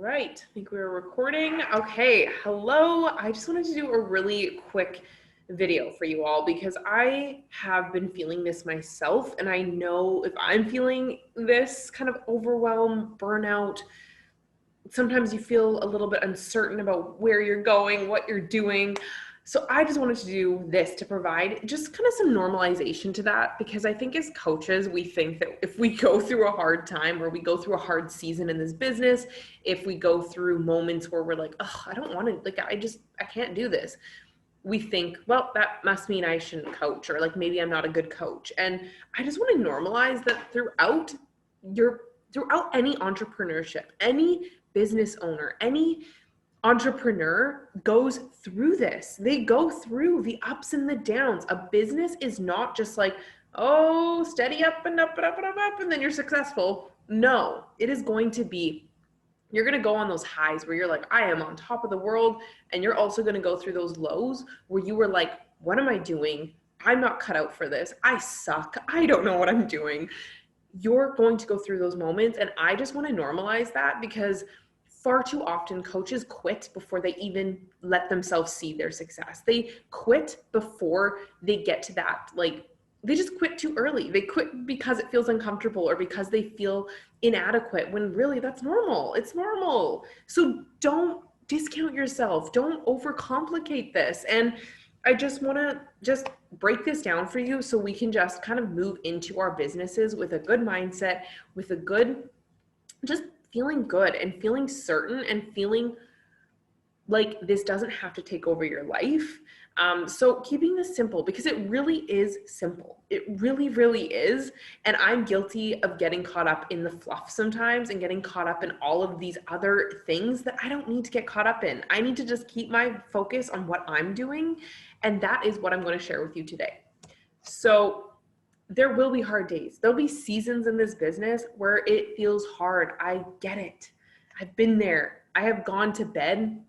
right, I think we're recording. Okay, hello. I just wanted to do a really quick video for you all because I have been feeling this myself, and I know if I'm feeling this kind of overwhelm, burnout, sometimes you feel a little bit uncertain about where you're going, what you're doing. So I just wanted to do this to provide just kind of some normalization to that, because I think as coaches, we think that if we go through a hard time or we go through a hard season in this business, if we go through moments where we're like, oh, I don't want to, like, I can't do this. We think, well, that must mean I shouldn't coach, or like maybe I'm not a good coach. And I just want to normalize that throughout any entrepreneurship, any business owner, any entrepreneur goes through this. They go through the ups and the downs. A business is not just like, oh, steady up and up and up and up, up and then you're successful. No, it is going to be, you're going to go on those highs where you're like, I am on top of the world. And you're also going to go through those lows where you were like, what am I doing? I'm not cut out for this. I suck. I don't know what I'm doing. You're going to go through those moments. And I just want to normalize that, because far too often coaches quit before they even let themselves see their success. They quit before they get to that, like, they just quit too early. They quit because it feels uncomfortable or because they feel inadequate, when really that's normal. It's normal. So don't discount yourself. Don't overcomplicate this. And I just want to just break this down for you so we can just kind of move into our businesses with a good mindset, with a good, just feeling good and feeling certain and feeling like this doesn't have to take over your life. So keeping this simple, because it really is simple. It really, really is. And I'm guilty of getting caught up in the fluff sometimes and getting caught up in all of these other things that I don't need to get caught up in. I need to just keep my focus on what I'm doing. And that is what I'm going to share with you today. So there will be hard days. There'll be seasons in this business where it feels hard. I get it. I've been there. I have gone to bed.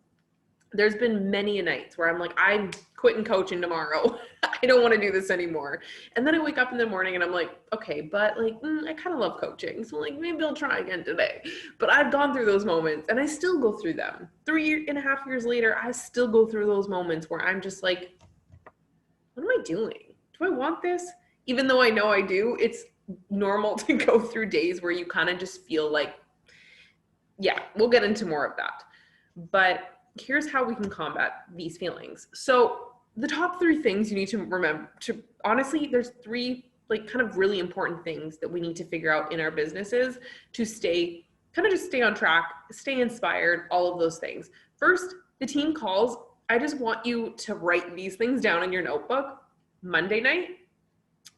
There's been many a nights where I'm like, I'm quitting coaching tomorrow. I don't want to do this anymore. And then I wake up in the morning and I'm like, okay, but like, I kind of love coaching. So like, maybe I'll try again today. But I've gone through those moments and I still go through them. 3.5 years later, I still go through those moments where I'm just like, what am I doing? Do I want this? Even though I know I do, it's normal to go through days where you kind of just feel like, yeah, we'll get into more of that. But here's how we can combat these feelings. So the top 3 things you need to remember to, honestly, there's 3 like kind of really important things that we need to figure out in our businesses to stay, kind of just stay on track, stay inspired, all of those things. First, the team calls. I just want you to write these things down in your notebook. Monday night,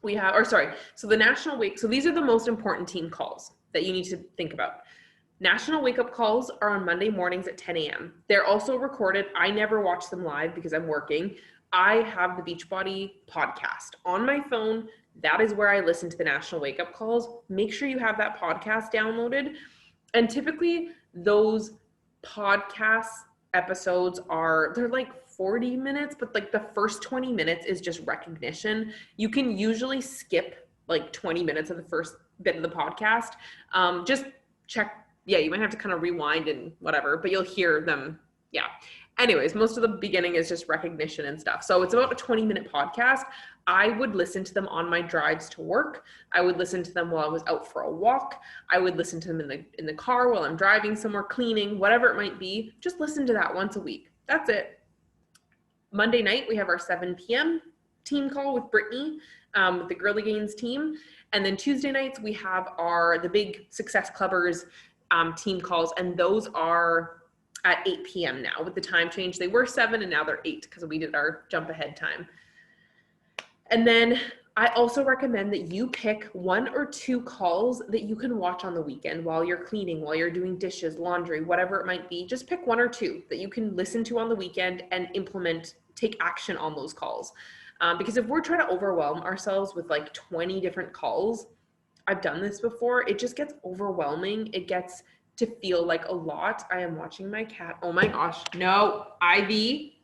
we have, or sorry, so the National Wake, so these are the most important team calls that you need to think about. National Wake Up Calls are on Monday mornings at 10 a.m. They're also recorded. I never watch them live because I'm working. I have the Beachbody podcast on my phone. That is where I listen to the National Wake Up Calls. Make sure you have that podcast downloaded. And typically those podcast episodes they're like 40 minutes, but like the first 20 minutes is just recognition. You can usually skip like 20 minutes of the first bit of the podcast. Just check. Yeah, you might have to kind of rewind and whatever, but you'll hear them. Yeah. Anyways, most of the beginning is just recognition and stuff. So it's about a 20-minute podcast. I would listen to them on my drives to work. I would listen to them while I was out for a walk. I would listen to them in the car while I'm driving somewhere, cleaning, whatever it might be. Just listen to that once a week. That's it. Monday night, we have our 7 p.m. team call with Brittany, with the Girly Gains team. And then Tuesday nights, we have the big Success Clubbers team calls, and those are at 8 p.m. now. With the time change, they were 7 and now they're 8 because we did our jump ahead time. And then I also recommend that you pick 1 or 2 calls that you can watch on the weekend while you're cleaning, while you're doing dishes, laundry, whatever it might be. Just pick 1 or 2 that you can listen to on the weekend and implement, take action on those calls. Because if we're trying to overwhelm ourselves with like 20 different calls, I've done this before, it just gets overwhelming. It gets to feel like a lot. I am watching my cat. Oh my gosh. No, Ivy,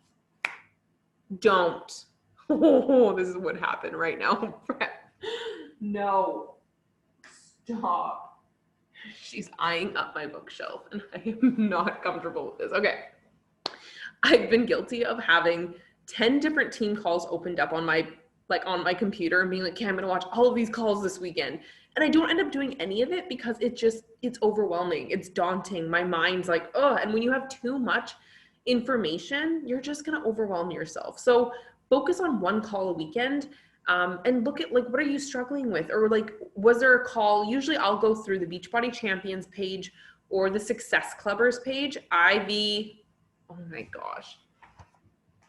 don't. Oh, this is what happened right now. No, stop. She's eyeing up my bookshelf and I am not comfortable with this. Okay. I've been guilty of having 10 different team calls opened up on my computer and being like, okay, I'm gonna watch all of these calls this weekend. And I don't end up doing any of it because it's overwhelming. It's daunting. My mind's like, oh, and when you have too much information, you're just gonna overwhelm yourself. So focus on one call a weekend. And look at like, what are you struggling with? Or like, was there a call? Usually I'll go through the Beachbody Champions page or the Success Clubbers page. Oh my gosh.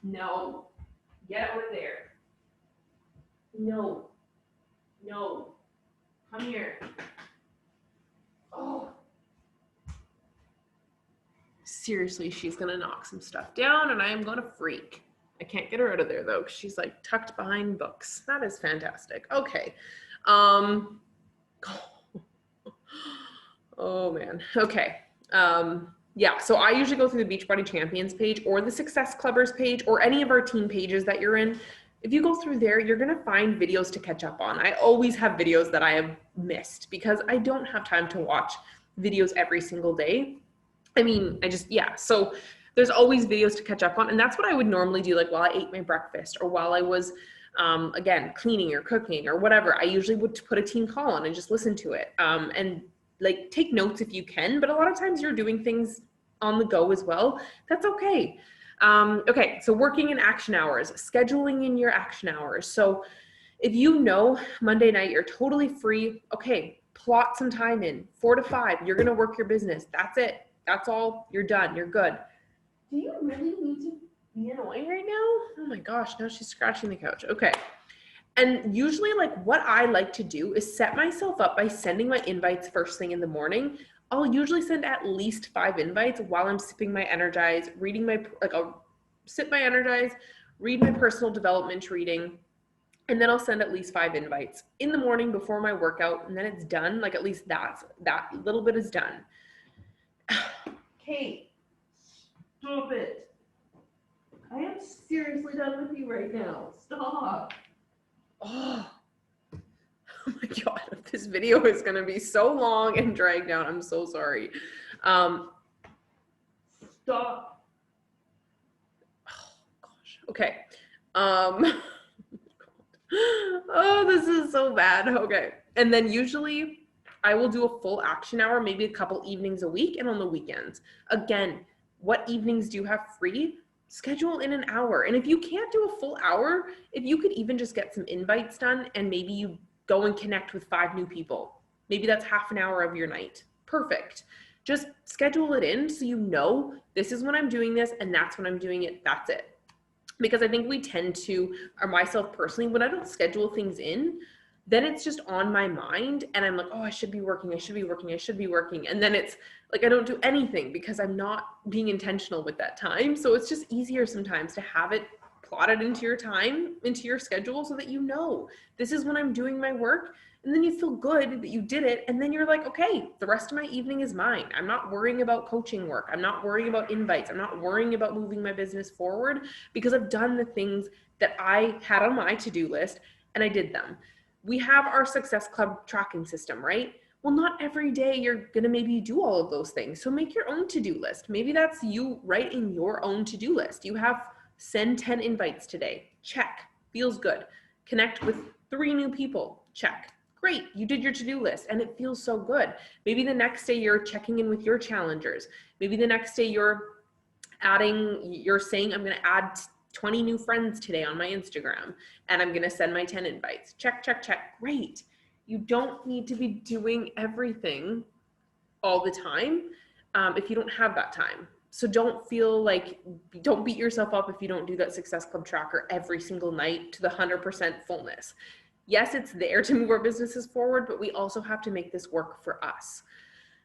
No. Get over there. No. No. Come here. Oh. Seriously, she's going to knock some stuff down and I am going to freak. I can't get her out of there though, because she's like tucked behind books. That is fantastic. Okay. Oh man. Okay. Yeah, so I usually go through the Beachbody Champions page or the Success Clubbers page or any of our team pages that you're in. If you go through there, you're gonna find videos to catch up on. I always have videos that I have missed because I don't have time to watch videos every single day. I mean, so there's always videos to catch up on. And that's what I would normally do, like while I ate my breakfast or while I was, again, cleaning or cooking or whatever. I usually would put a team call on and just listen to it. And like take notes if you can, but a lot of times you're doing things on the go as well. That's okay. Okay, so working in action hours, scheduling in your action hours. So if you know Monday night you're totally free, okay, plot some time in 4 to 5. You're gonna work your business. That's it. That's all. You're done. You're good. Do you really need to be annoying right now? Oh my gosh, now she's scratching the couch. Okay. And usually like what I like to do is set myself up by sending my invites first thing in the morning. I'll usually send at least 5 invites while I'm sipping my Energize, I'll sip my Energize, read my personal development reading, and then I'll send at least 5 invites in the morning before my workout, and then it's done. Like at least that little bit is done. Kate, stop it. I am seriously done with you right now. Stop. Oh my God, this video is going to be so long and dragged out. I'm so sorry. Stop. Oh gosh. Okay. Oh, this is so bad. Okay. And then usually I will do a full action hour, maybe a couple evenings a week and on the weekends. Again, what evenings do you have free? Schedule in an hour. And if you can't do a full hour, if you could even just get some invites done and maybe you go and connect with 5 new people, maybe that's half an hour of your night. Perfect. Just schedule it in so you know this is when I'm doing this and that's when I'm doing it. That's it. Because I think we tend to, or myself personally, when I don't schedule things in, then it's just on my mind and I'm like, oh, I should be working. And then it's like, I don't do anything because I'm not being intentional with that time. So it's just easier sometimes to have it plotted into your time, into your schedule so that you know this is when I'm doing my work. And then you feel good that you did it. And then you're like, okay, the rest of my evening is mine. I'm not worrying about coaching work. I'm not worrying about invites. I'm not worrying about moving my business forward because I've done the things that I had on my to-do list and I did them. We have our Success Club tracking system, right? Well, not every day you're going to maybe do all of those things. So make your own to-do list. Maybe that's you writing your own to-do list. You have send 10 invites today. Check. Feels good. Connect with 3 new people. Check. Great. You did your to-do list and it feels so good. Maybe the next day you're checking in with your challengers. Maybe the next day you're saying, I'm going to add 20 new friends today on my Instagram and I'm going to send my 10 invites. Check, check, check. Great. You don't need to be doing everything all the time if you don't have that time. So don't beat yourself up if you don't do that Success Club tracker every single night to the 100% fullness. Yes, it's there to move our businesses forward, but we also have to make this work for us.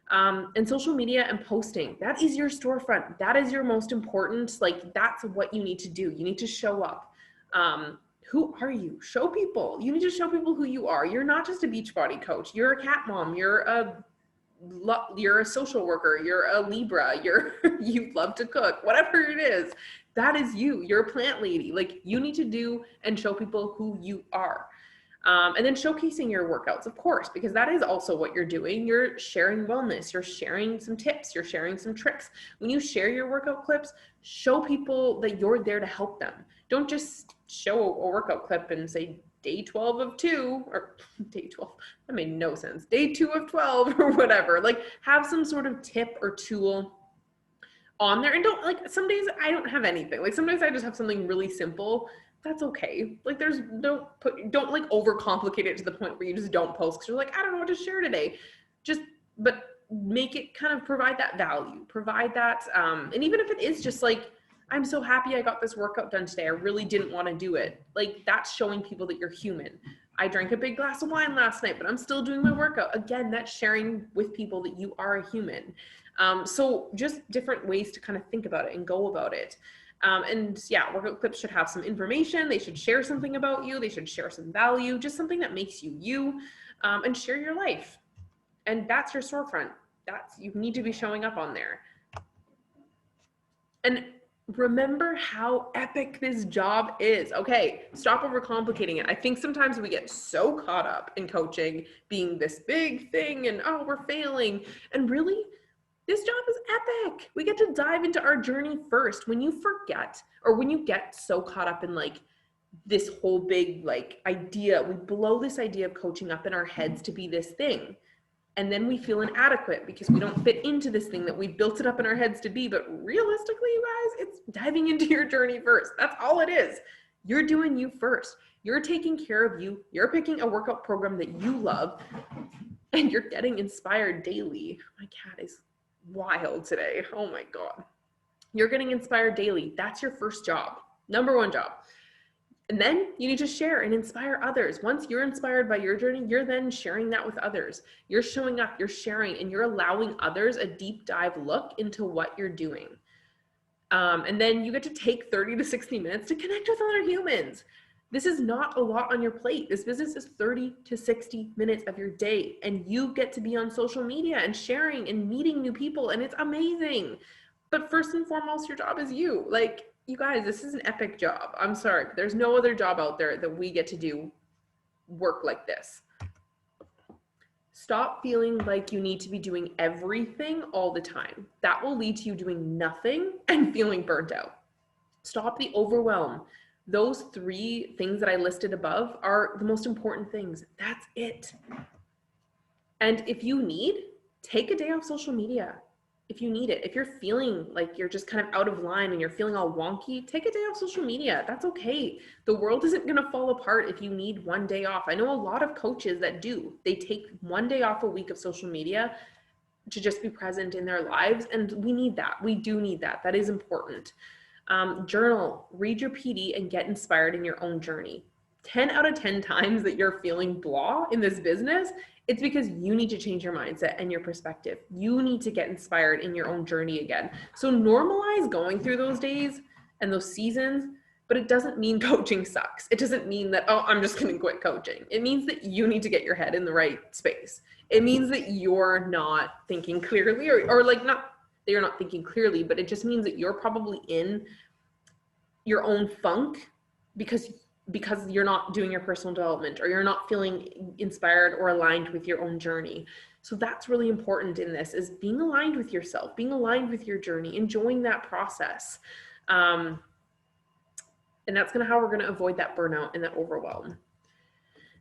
And social media and posting, that is your storefront. That is your most important, that's what you need to do. You need to show up. Who are you? Show people. You need to show people who you are. You're not just a Beachbody coach. You're a cat mom. You're a social worker. You're a Libra. You love to cook, whatever it is. That is you. You're a plant lady. You need to do and show people who you are. And then showcasing your workouts, of course, because that is also what you're doing. You're sharing wellness, you're sharing some tips, you're sharing some tricks. When you share your workout clips, show people that you're there to help them. Don't just show a workout clip and say day 12 of 2 or day 12. That made no sense. Day 2 of 12 or whatever. Like, have some sort of tip or tool on there. And don't, like, some days I don't have anything. Like, sometimes I just have something really simple. That's okay. Like, don't like overcomplicate it to the point where you just don't post because you're like, I don't know what to share today. But make it kind of provide that value, provide that. And even if it is just like, I'm so happy I got this workout done today. I really didn't want to do it. Like, that's showing people that you're human. I drank a big glass of wine last night, but I'm still doing my workout. Again, that's sharing with people that you are a human. So just different ways to kind of think about it and go about it. And yeah, workout clips should have some information. They should share something about you. They should share some value, just something that makes you you, and share your life. And that's your storefront. You need to be showing up on there. And remember how epic this job is. Okay, stop overcomplicating it. I think sometimes we get so caught up in coaching being this big thing and, oh, we're failing. And really, this job is epic. We get to dive into our journey first. When you forget, or when you get so caught up in like this whole big like idea, we blow this idea of coaching up in our heads to be this thing. And then we feel inadequate because we don't fit into this thing that we built it up in our heads to be. But realistically, you guys, it's diving into your journey first. That's all it is. You're doing you first. You're taking care of you. You're picking a workout program that you love, and you're getting inspired daily. My cat is wild today. Oh my God. You're getting inspired daily. That's your first job. Number one job. And then you need to share and inspire others. Once you're inspired by your journey, you're then sharing that with others. You're showing up, you're sharing, and you're allowing others a deep dive look into what you're doing. And then you get to take 30 to 60 minutes to connect with other humans. This is not a lot on your plate. This business is 30 to 60 minutes of your day, and you get to be on social media and sharing and meeting new people, and it's amazing. But first and foremost, your job is you. Like, you guys, this is an epic job. I'm sorry, but there's no other job out there that we get to do work like this. Stop feeling like you need to be doing everything all the time. That will lead to you doing nothing and feeling burnt out. Stop the overwhelm. Those 3 things that I listed above are the most important things. That's it. And if you need, take a day off social media. If you need it, if you're feeling like you're just kind of out of line and you're feeling all wonky, take a day off social media. That's okay. The world isn't going to fall apart if you need one day off. I know a lot of coaches that do. They take one day off a week of social media to just be present in their lives. And we need that. We do need that. That is important. Journal, read your PD, and get inspired in your own journey. 10 out of 10 times that you're feeling blah in this business, it's because you need to change your mindset and your perspective. You need to get inspired in your own journey again. So normalize going through those days and those seasons, but it doesn't mean coaching sucks. It doesn't mean that, oh, I'm just going to quit coaching. It means that you need to get your head in the right space. It means that you're not thinking clearly, or like, not that you're not thinking clearly, but it just means that you're probably in your own funk because you're not doing your personal development, or you're not feeling inspired or aligned with your own journey. So that's really important in this, is being aligned with yourself, being aligned with your journey, enjoying that process. And that's how we're going to avoid that burnout and that overwhelm.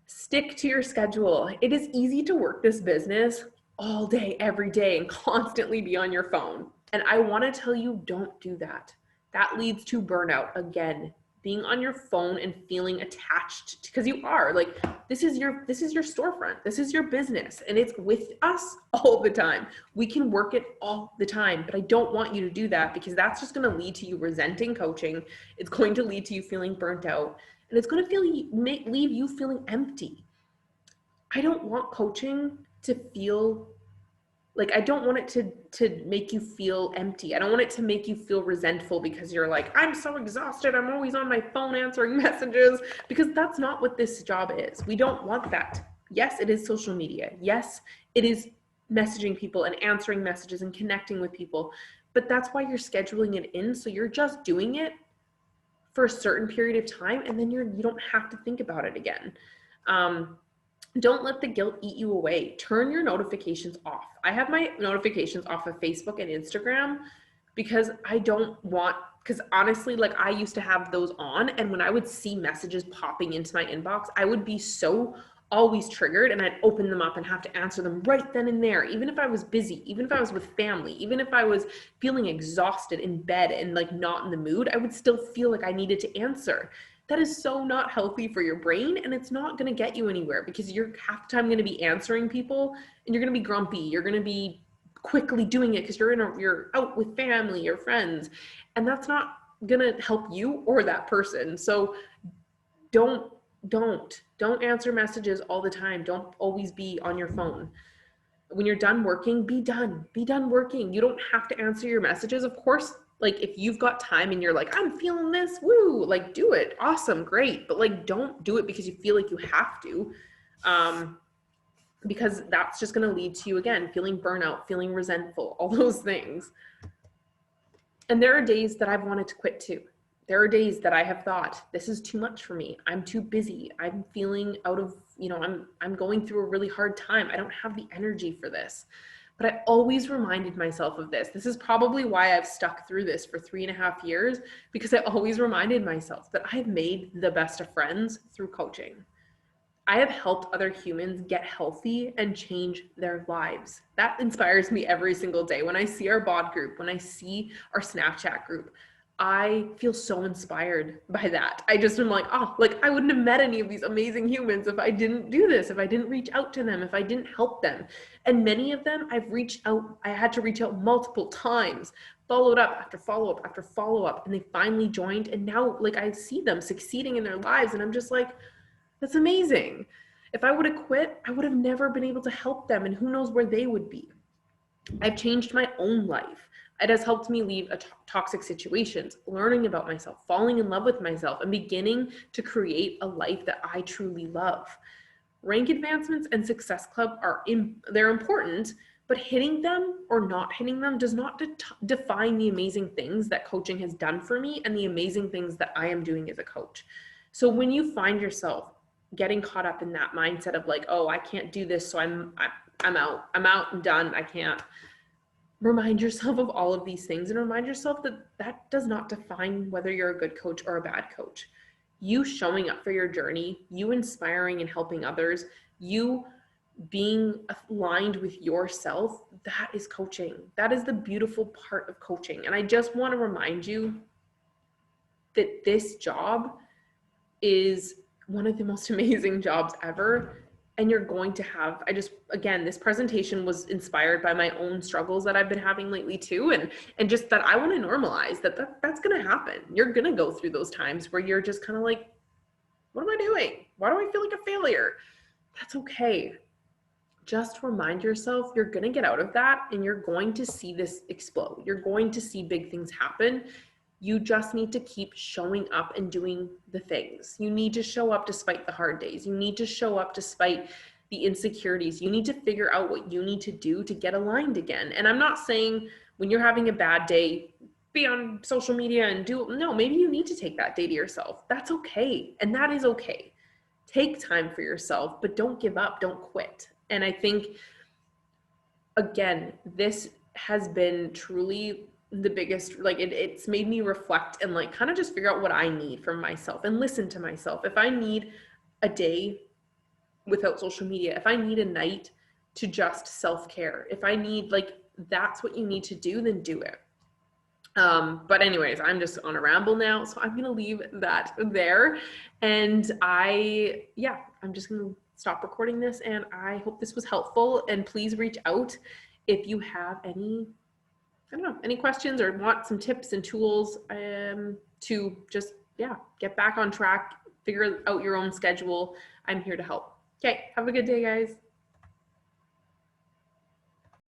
Stick to your schedule. It is easy to work this business all day, every day, and constantly be on your phone. And I want to tell you, don't do that. That leads to burnout. Again, being on your phone and feeling attached, because you are, like, this is your storefront. This is your business, and it's with us all the time. We can work it all the time, but I don't want you to do that, because that's just going to lead to you resenting coaching. It's going to lead to you feeling burnt out, and it's going to leave you feeling empty. I don't want coaching to feel like, I don't want it to make you feel empty. I don't want it to make you feel resentful because you're like, I'm so exhausted, I'm always on my phone answering messages, because that's not what this job is. We don't want that. Yes, it is social media. Yes, it is messaging people and answering messages and connecting with people, but that's why you're scheduling it in. So you're just doing it for a certain period of time, and then you don't have to think about it again. Don't let the guilt eat you away. Turn your notifications off. I have my notifications off of Facebook and Instagram because I don't want, because honestly, like I used to have those on, and when I would see messages popping into my inbox, I would be so always triggered, and I'd open them up and have to answer them right then and there, even if I was busy, even if I was with family, even if I was feeling exhausted in bed and like not in the mood, I would still feel like I needed to answer. That is so not healthy for your brain, and it's not going to get you anywhere because you're half the time going to be answering people and you're going to be grumpy. You're going to be quickly doing it because you're out with family or friends, and that's not going to help you or that person. So don't answer messages all the time. Don't always be on your phone. When you're done working, be done working. You don't have to answer your messages. Of course, like if you've got time and you're like, I'm feeling this, woo, like do it. Awesome, great. But like don't do it because you feel like you have to. Because that's just going to lead to you again feeling burnout, feeling resentful, all those things. And there are days that I've wanted to quit too. There are days that I have thought, this is too much for me. I'm too busy. I'm feeling out of, I'm going through a really hard time. I don't have the energy for this. But I always reminded myself of this. This is probably why I've stuck through this for 3.5 years, because I always reminded myself that I've made the best of friends through coaching. I have helped other humans get healthy and change their lives. That inspires me every single day. When I see our BOD group, when I see our Snapchat group, I feel so inspired by that. I just am like, oh, like I wouldn't have met any of these amazing humans if I didn't do this, if I didn't reach out to them, if I didn't help them. And many of them I had to reach out multiple times, followed up after follow up after follow up, and they finally joined. And now like I see them succeeding in their lives, and I'm just like, that's amazing. If I would have quit, I would have never been able to help them, and who knows where they would be. I've changed my own life. It has helped me leave toxic situations, learning about myself, falling in love with myself, and beginning to create a life that I truly love. Rank advancements and Success Club they're important, but hitting them or not hitting them does not define the amazing things that coaching has done for me and the amazing things that I am doing as a coach. So when you find yourself getting caught up in that mindset of like, oh, I can't do this, so I'm out, I'm done, I can't. Remind yourself of all of these things and remind yourself that that does not define whether you're a good coach or a bad coach. You showing up for your journey, you inspiring and helping others, you being aligned with yourself, that is coaching. That is the beautiful part of coaching. And I just want to remind you that this job is one of the most amazing jobs ever. And you're going to have, again, this presentation was inspired by my own struggles that I've been having lately too. And just that I want to normalize that's going to happen. You're going to go through those times where you're just kind of like, what am I doing? Why do I feel like a failure? That's okay. Just remind yourself you're going to get out of that and you're going to see this explode. You're going to see big things happen. You just need to keep showing up and doing the things. You need to show up despite the hard days. You need to show up despite the insecurities. You need to figure out what you need to do to get aligned again. And I'm not saying when you're having a bad day, be on social media and no, maybe you need to take that day to yourself. That's okay. And that is okay. Take time for yourself, but don't give up. Don't quit. And I think, again, this has been truly the biggest, like it's made me reflect and like kind of just figure out what I need from myself and listen to myself. If I need a day without social media, if I need a night to just self-care, if I need, like, that's what you need to do, then do it. But anyways, I'm just on a ramble now, so I'm going to leave that there. And I'm just going to stop recording this, and I hope this was helpful. And please reach out if you have any questions or want some tips and tools to just, get back on track, figure out your own schedule. I'm here to help. Okay, have a good day, guys.